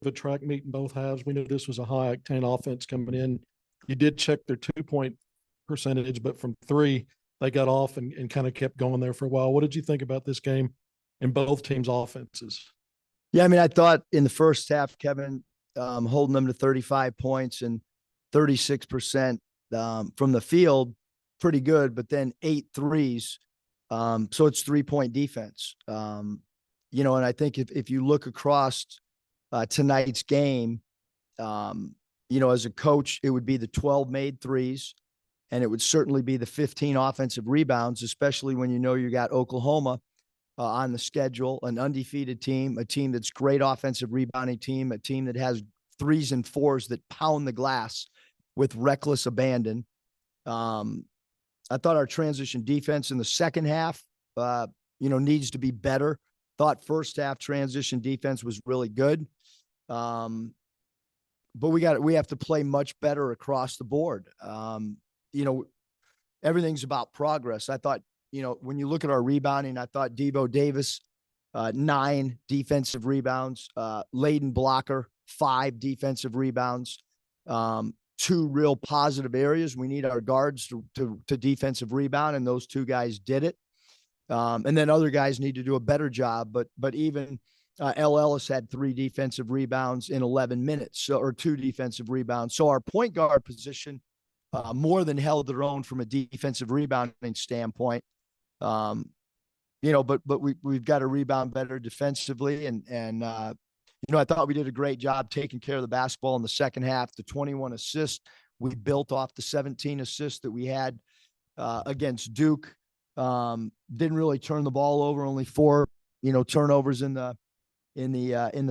a track meet in both halves. We knew this was a high octane offense coming in. You did check their 2 point percentage, but from three, they got off and kind of kept going there for a while. What did you think about this game in both teams' offenses? Yeah, I mean, I thought in the first half, Kevin, holding them to 35 points and 36% from the field, pretty good, but then 8 threes. So it's 3-point defense. And I think if you look across tonight's game, as a coach, it would be the 12 made threes, and it would certainly be the 15 offensive rebounds, especially when you got Oklahoma on the schedule, an undefeated team, a team that's great offensive rebounding team, a team that has threes and fours that pound the glass with reckless abandon. I thought our transition defense in the second half, needs to be better. Thought first half transition defense was really good. But we have to play much better across the board. Everything's about progress. I thought, when you look at our rebounding, I thought Devo Davis, 9 defensive rebounds, Layden Blocker, 5 defensive rebounds, 2 real positive areas. We need our guards to defensive rebound, and those 2 guys did it. And then other guys need to do a better job. But even L. Ellis had 3 defensive rebounds in 11 minutes, or 2 defensive rebounds. So our point guard position more than held their own from a defensive rebounding standpoint. But we've got to rebound better defensively. And I thought we did a great job taking care of the basketball in the second half. The 21 assists, we built off the 17 assists that we had against Duke. Didn't really turn the ball over, only 4, turnovers in the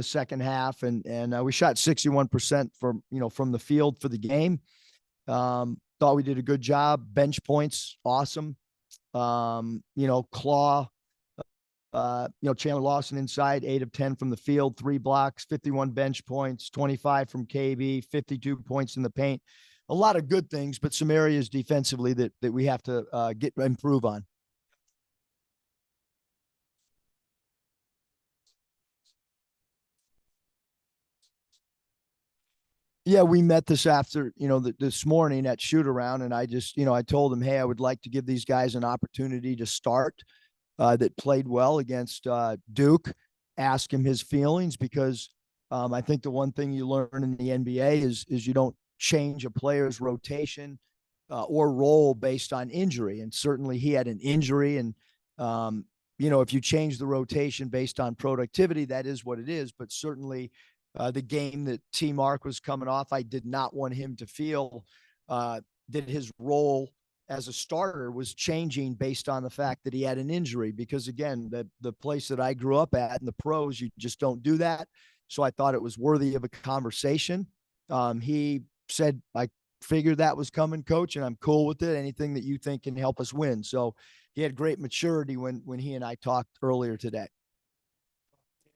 second half. And we shot 61% from the field for the game. Thought we did a good job. Bench points, awesome. Claw, Chandler Lawson inside, 8 of 10 from the field, 3 blocks, 51 bench points, 25 from KB, 52 points in the paint. A lot of good things, but some areas defensively that we have to improve on. Yeah, we met this morning at shoot around, and I told him, hey, I would like to give these guys an opportunity to start that played well against Duke. Ask him his feelings, because I think the one thing you learn in the NBA is you don't change a player's rotation or role based on injury. And certainly he had an injury, and if you change the rotation based on productivity, that is what it is. But certainly the game that T. Mark was coming off, I did not want him to feel that his role as a starter was changing based on the fact that he had an injury, because again, the place that I grew up at in the pros, you just don't do that. So I thought it was worthy of a conversation. He said, I figured that was coming, coach, and I'm cool with it. Anything that you think can help us win. So he had great maturity when he and I talked earlier today.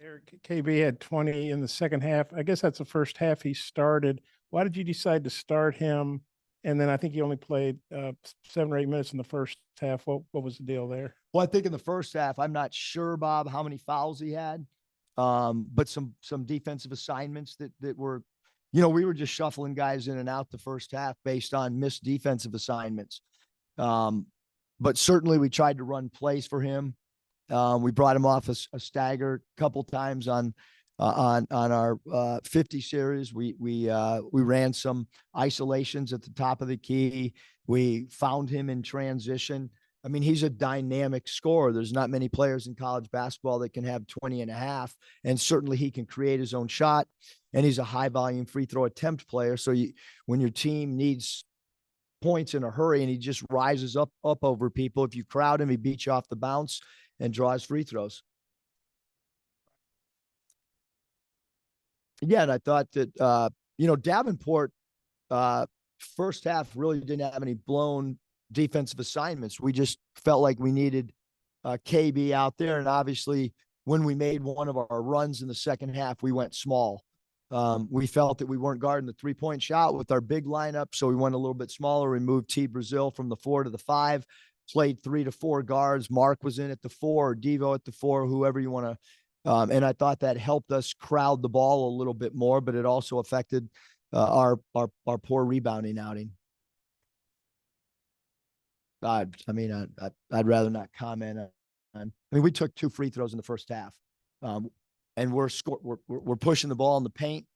Eric, KB had 20 in the second half. I guess that's the first half he started. Why did you decide to start him? And then I think he only played 7 or 8 minutes in the first half. What was the deal there? Well, I think in the first half, I'm not sure, Bob, how many fouls he had, but some defensive assignments that were, we were just shuffling guys in and out the first half based on missed defensive assignments. But certainly we tried to run plays for him. We brought him off a stagger a couple times on our 50 series. We ran some isolations at the top of the key. We found him in transition. I mean, he's a dynamic scorer. There's not many players in college basketball that can have 20 and a half, and certainly he can create his own shot, and he's a high volume free throw attempt player. So when your team needs points in a hurry and he just rises up over people, if you crowd him, he beats you off the bounce and draws free throws. Yeah, and I thought that, Davenport first half really didn't have any blown defensive assignments. We just felt like we needed KB out there. And obviously, when we made one of our runs in the second half, we went small. We felt that we weren't guarding the 3-point shot with our big lineup, so we went a little bit smaller. We moved T. Brazil from the 4 to the 5, played 3 to 4 guards. Mark was in at the 4, or Devo at the 4, whoever you want to And I thought that helped us crowd the ball a little bit more, but it also affected our poor rebounding outing. I'd rather not comment on. I mean, we took 2 free throws in the first half, and we're pushing the ball in the paint.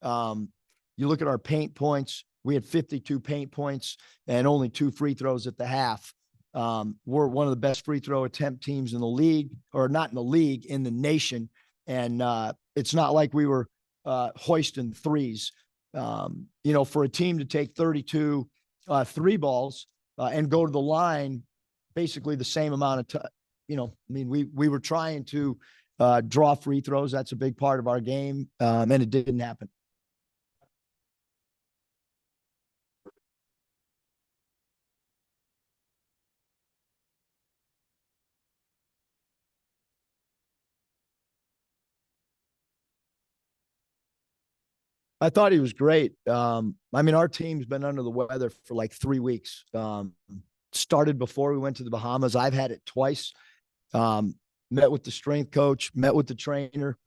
You look at our paint points. We had 52 paint points and only 2 free throws at the half. We're one of the best free throw attempt teams in the league, or not in the league, in the nation. And it's not like we were hoisting threes. For a team to take 32 3 balls and go to the line basically the same amount of time. We were trying to draw free throws. That's a big part of our game, and it didn't happen. I thought he was great. Our team's been under the weather for like 3 weeks. Started before we went to the Bahamas. I've had it twice. Met with the strength coach, met with the trainer.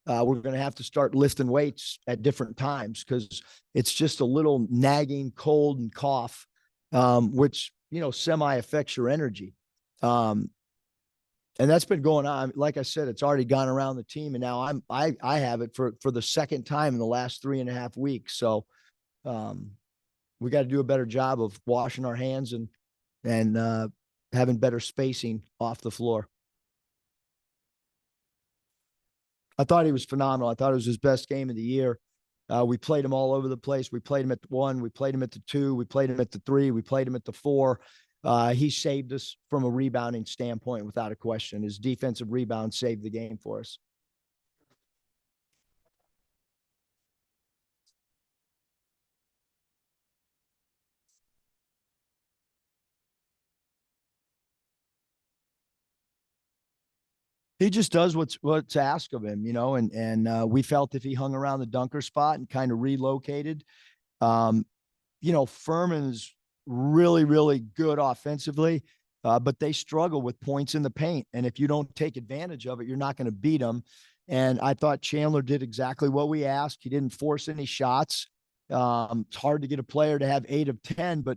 We're going to have to start lifting weights at different times because it's just a little nagging cold and cough, which, semi affects your energy. And that's been going on. Like I said, it's already gone around the team, and now I have it for the second time in the last 3.5 weeks. So we got to do a better job of washing our hands and having better spacing off the floor. I thought he was phenomenal. I thought it was his best game of the year. We played him all over the place. We played him at the 1. We played him at the 2. We played him at the 3. We played him at the 4. He saved us from a rebounding standpoint without a question. His defensive rebound saved the game for us. He just does what's asked of him, and we felt if he hung around the dunker spot and kind of relocated, Furman's really, really good offensively, but they struggle with points in the paint. And if you don't take advantage of it, you're not going to beat them. And I thought Chandler did exactly what we asked. He didn't force any shots. It's hard to get a player to have 8 of 10, but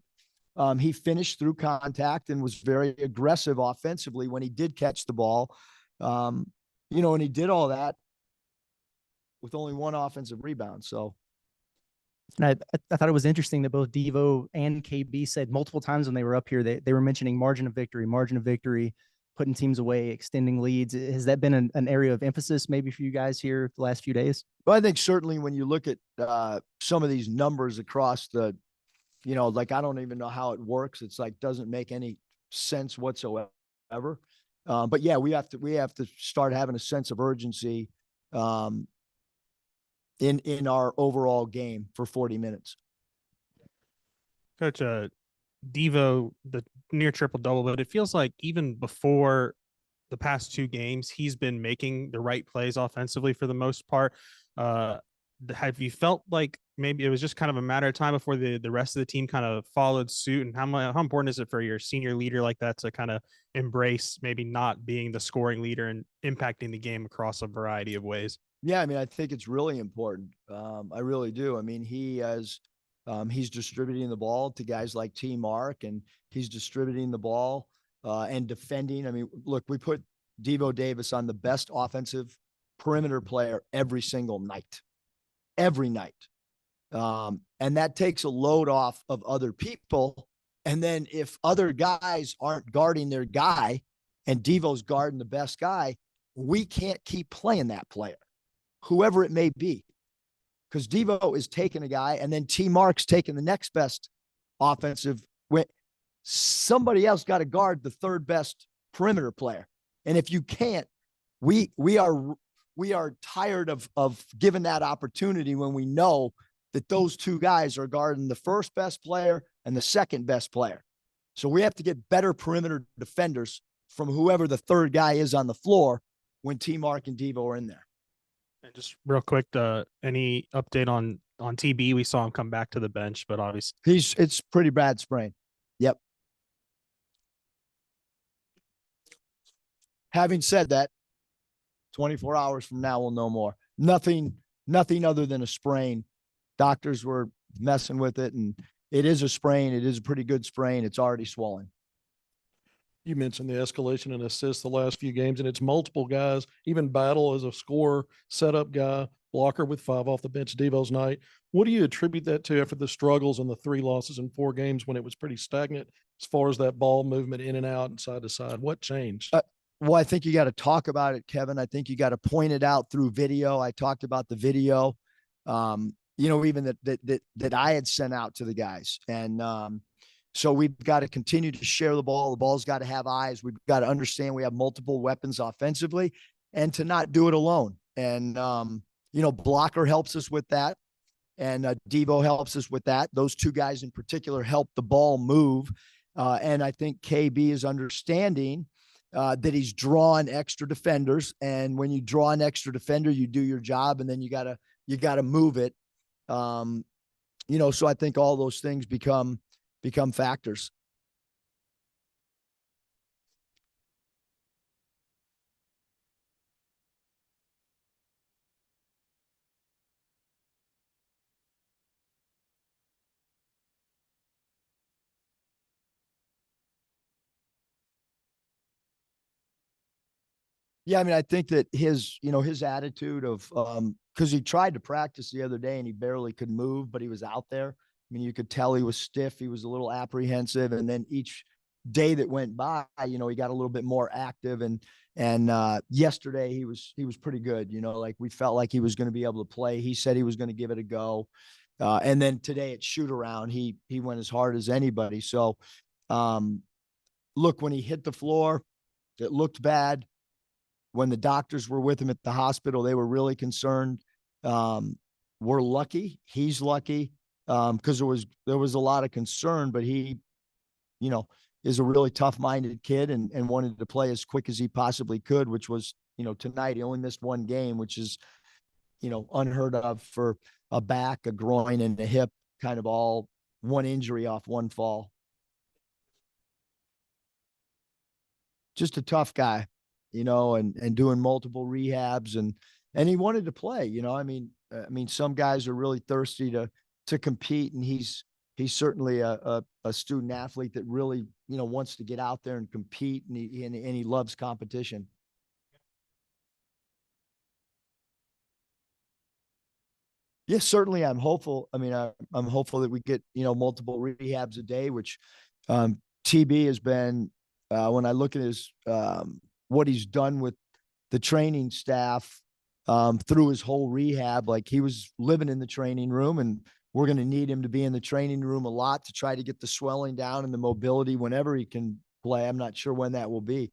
he finished through contact and was very aggressive offensively when he did catch the ball. And he did all that with only 1 offensive rebound. So. And I thought it was interesting that both Devo and KB said multiple times when they were up here, they were mentioning margin of victory, putting teams away, extending leads. Has that been an area of emphasis maybe for you guys here the last few days? Well, I think certainly when you look at some of these numbers across the, I don't even know how it works. It's like doesn't make any sense whatsoever. But yeah, we have to start having a sense of urgency in our overall game for 40 minutes. Coach, Devo, the near triple double, but it feels like even before the past 2 games, he's been making the right plays offensively for the most part. Have you felt like maybe it was just kind of a matter of time before the rest of the team kind of followed suit? And how important is it for your senior leader like that to kind of embrace maybe not being the scoring leader and impacting the game across a variety of ways? Yeah, I think it's really important. I really do. He's distributing the ball to guys like T. Mark, and he's distributing the ball and defending. Look, we put Devo Davis on the best offensive perimeter player every single night. Every night. And that takes a load off of other people. And then if other guys aren't guarding their guy and Devo's guarding the best guy, we can't keep playing that player, whoever it may be, because Devo is taking a guy and then T. Mark's taking the next best offensive. Somebody else got to guard the third best perimeter player. And if you can't, we are tired of giving that opportunity when we know that those 2 guys are guarding the first best player and the second best player. So we have to get better perimeter defenders from whoever the third guy is on the floor when T. Mark and Devo are in there. And just real quick, any update on TB? We saw him come back to the bench, but obviously it's pretty bad sprain. Yep. Having said that, 24 hours from now, we'll know more. Nothing other than a sprain. Doctors were messing with it, and it is a sprain. It is a pretty good sprain. It's already swollen. You mentioned the escalation and assists the last few games, and it's multiple guys, even Battle as a scorer, setup guy, blocker with 5 off the bench, Devo's night. What do you attribute that to after the struggles and the 3 losses in 4 games when it was pretty stagnant as far as that ball movement in and out and side to side? What changed? Well, I think you got to talk about it, Kevin. I think you got to point it out through video. I talked about the video, even that I had sent out to the guys. And so we've got to continue to share the ball. The ball's got to have eyes. We've got to understand we have multiple weapons offensively and to not do it alone. And, blocker helps us with that. And Devo helps us with that. Those 2 guys in particular help the ball move. And I think KB is understanding that he's drawing extra defenders. And when you draw an extra defender, you do your job, and then you gotta move it. So I think all those things become factors. Yeah, I mean, I think that his attitude of because he tried to practice the other day and he barely could move, but he was out there. I mean, you could tell he was stiff. He was a little apprehensive, and then each day that went by, he got a little bit more active. And yesterday he was pretty good. Like we felt like he was going to be able to play. He said he was going to give it a go. And then today at shoot around, he went as hard as anybody. So, look, when he hit the floor, it looked bad. When the doctors were with him at the hospital, they were really concerned. We're lucky. He's lucky because there was a lot of concern, but he, is a really tough-minded kid and wanted to play as quick as he possibly could, which was, tonight he only missed 1 game, which is, unheard of for a back, a groin, and a hip, kind of all one injury off one fall. Just a tough guy. And doing multiple rehabs and he wanted to play, I mean, some guys are really thirsty to compete, and he's certainly a student athlete that really, wants to get out there and compete, and he loves competition. Yes, certainly. I'm hopeful. I mean, I'm hopeful that we get, multiple rehabs a day, which TB has been, when I look at his, what he's done with the training staff through his whole rehab, like he was living in the training room, and we're going to need him to be in the training room a lot to try to get the swelling down and the mobility whenever he can play. I'm not sure when that will be.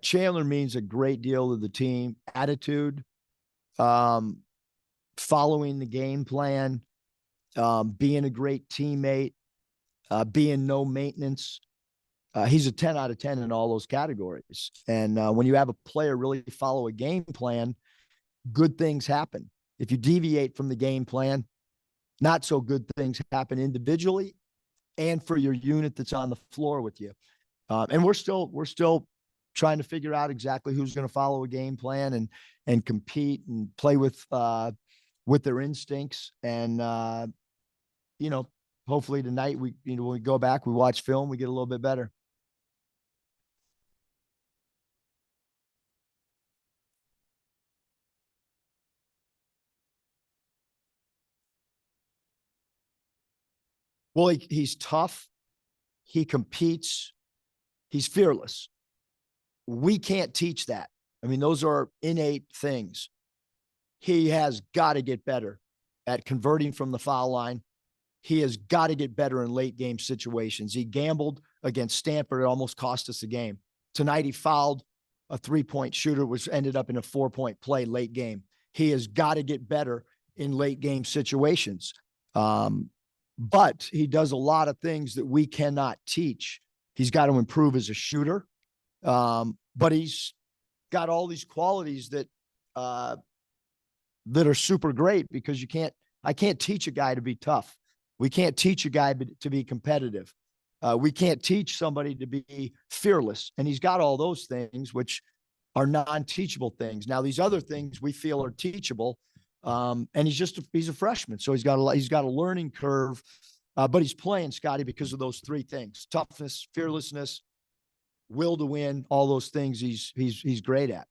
Chandler means a great deal to the team. Attitude, following the game plan, being a great teammate, being no maintenance. He's a 10 out of 10 in all those categories. And when you have a player really follow a game plan, good things happen. If you deviate from the game plan, not so good things happen individually and for your unit that's on the floor with you. And we're still trying to figure out exactly who's going to follow a game plan and compete and play with their instincts. And, hopefully tonight when we go back, we watch film, we get a little bit better. Well, he's tough. He competes. He's fearless. We can't teach that. I mean, those are innate things. He has got to get better at converting from the foul line. He has got to get better in late game situations. He gambled against Stanford. It almost cost us the game. Tonight, he fouled a 3-point shooter, which ended up in a 4-point play late game. He has got to get better in late game situations. But he does a lot of things that we cannot teach. He's got to improve as a shooter. But he's got all these qualities that are super great because you can't I can't teach a guy to be tough. We can't teach a guy to be competitive. We can't teach somebody to be fearless. And he's got all those things, which are non-teachable things. Now, these other things we feel are teachable. And he's a freshman. So he's got a learning curve, but he's playing, Scotty, because of those three things: toughness, fearlessness, will to win, all those things he's great at.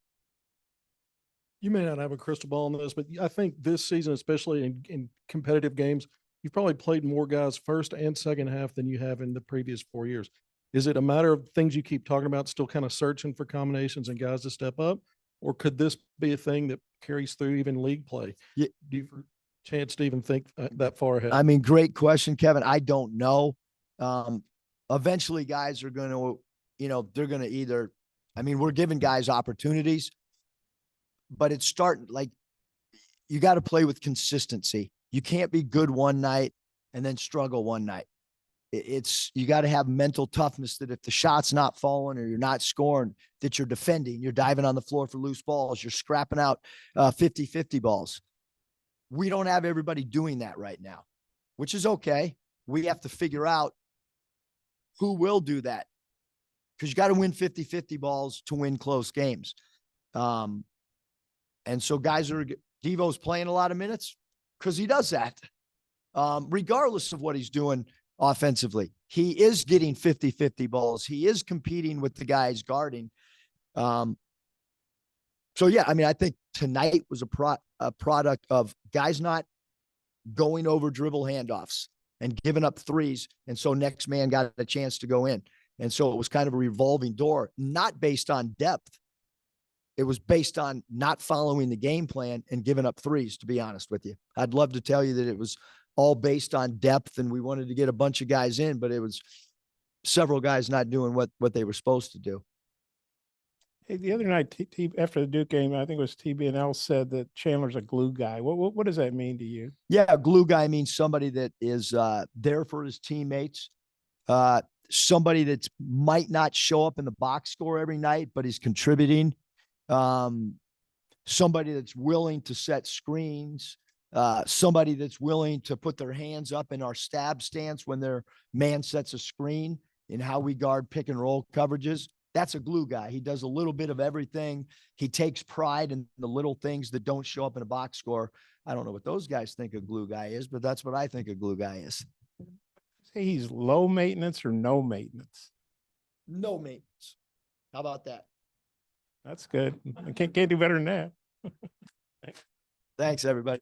You may not have a crystal ball on this, but I think this season, especially in competitive games, you've probably played more guys first and second half than you have in the previous 4 years. Is it a matter of things you keep talking about, still kind of searching for combinations and guys to step up? Or could this be a thing that carries through even league play? Yeah. Do you have a chance to even think that far ahead? I mean, great question, Kevin. I don't know. Eventually guys are going to, they're going to either, we're giving guys opportunities, but it's starting, like, you got to play with consistency. You can't be good one night and then struggle one night. You got to have mental toughness that if the shot's not falling or you're not scoring, that you're defending, you're diving on the floor for loose balls, you're scrapping out 50-50 balls. We don't have everybody doing that right now, which is okay. We have to figure out who will do that, because you got to win 50-50 balls to win close games. And so Devo's playing a lot of minutes because he does that. Regardless of what he's doing offensively, he is getting 50-50 balls. He is competing with the guys guarding. So yeah, I think tonight was a product of guys not going over dribble handoffs and giving up threes. And so next man got a chance to go in. And so it was kind of a revolving door, not based on depth. It was based on not following the game plan and giving up threes, to be honest with you. I'd love to tell you that it was all based on depth and we wanted to get a bunch of guys in, but it was several guys not doing what they were supposed to do. Hey, the other night, after the Duke game, I think it was TBNL said that Chandler's a glue guy. What does that mean to you? Yeah, a glue guy means somebody that is there for his teammates, somebody that might not show up in the box score every night, but is contributing. Somebody that's willing to set screens, somebody that's willing to put their hands up in our stab stance when their man sets a screen, in how we guard pick and roll coverages. That's a glue guy. He does a little bit of everything. He takes pride in the little things that don't show up in a box score. I don't know what those guys think a glue guy is, but that's what I think a glue guy is. Say he's low maintenance or no maintenance? No maintenance. How about that? That's good. I can't do better than that. Thanks, everybody.